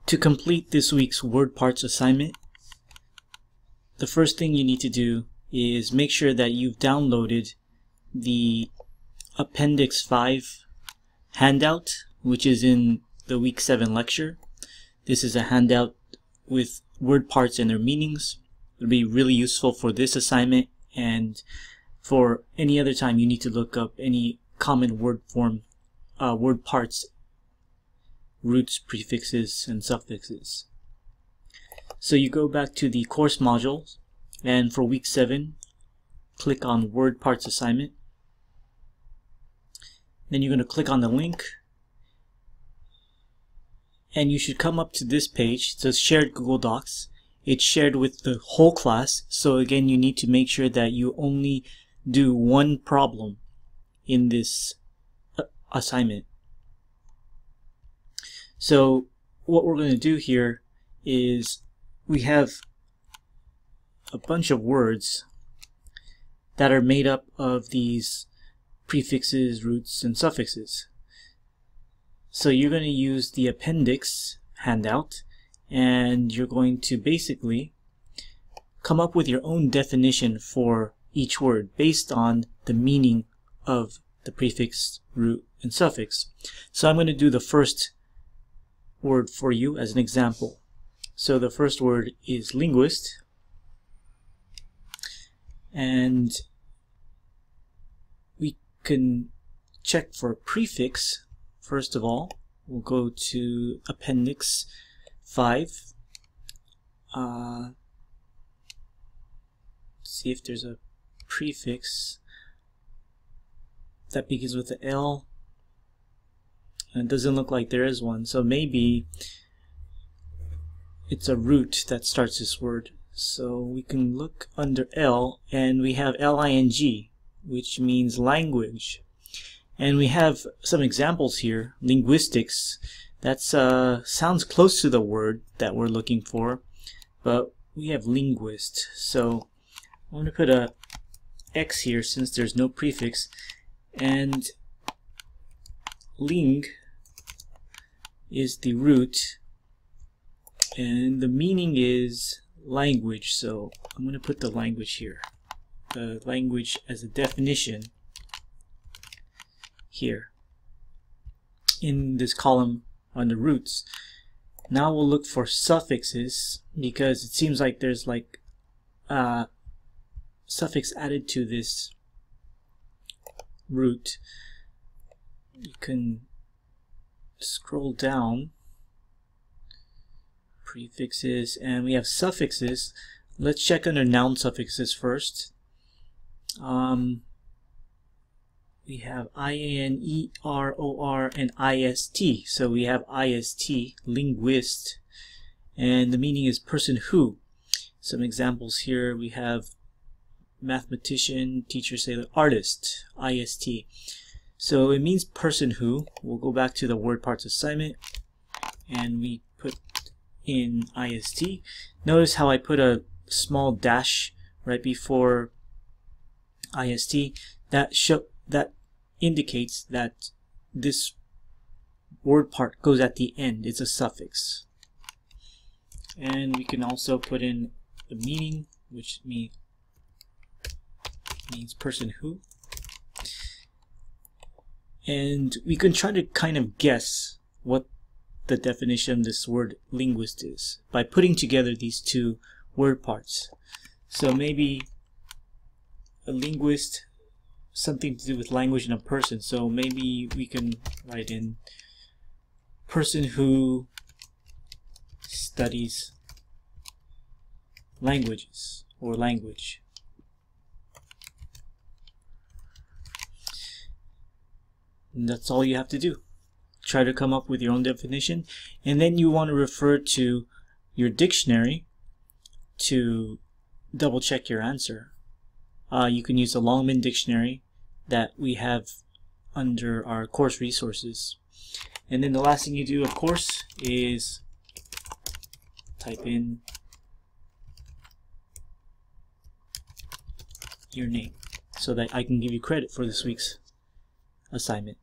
To complete this week's word parts assignment, the first thing you need to do is make sure that you've downloaded the Appendix 5 handout, which is in the Week 7 lecture. This is a handout with word parts and their meanings. It'll be really useful for this assignment, and for any other time you need to look up any common word parts, roots, prefixes, and suffixes. So you go back to the course modules, and for week 7, click on word parts assignment. Then you're going to click on the link, and you should come up to this page. It says shared Google Docs. It's shared with the whole class, so again you need to make sure that you only do one problem in this assignment. So what we're going to do here is we have a bunch of words that are made up of these prefixes, roots, and suffixes. So you're going to use the appendix handout, and you're going to basically come up with your own definition for each word based on the meaning of the prefix, root, and suffix. So I'm going to do the first word for you as an example. So the first word is linguist, and we can check for a prefix. First of all, we'll go to Appendix 5. See if there's a prefix that begins with the L. And it doesn't look like there is one, so maybe it's a root that starts this word. So we can look under L, and we have L-I-N-G, which means language. And we have some examples here. Linguistics, that's sounds close to the word that we're looking for, but we have linguist. So I'm going to put a X here since there's no prefix, and ling is the root, and the meaning is language. So I'm going to put the language here, the language as a definition here in this column under roots. Now we'll look for suffixes, because it seems like there's like a suffix added to this root. You can scroll down, prefixes, and we have suffixes. Let's check under noun suffixes first. We have I-A-N-E-R-O-R and I-S-T. So we have I-S-T, linguist, and the meaning is person who. Some examples here, we have mathematician, teacher, sailor, artist, I-S-T. So it means person who. We'll go back to the word parts assignment, and we put in I-S-T. Notice how I put a small dash right before I-S-T. That indicates that this word part goes at the end. It's a suffix. And we can also put in the meaning, which means person who. And we can try to kind of guess what the definition of this word linguist is by putting together these two word parts. So maybe a linguist, something to do with language and a person. So maybe we can write in person who studies languages or language. And that's all you have to do. Try to come up with your own definition, and then you want to refer to your dictionary to double check your answer. You can use the Longman Dictionary that we have under our course resources. And then the last thing you do, of course, is type in your name so that I can give you credit for this week's assignment.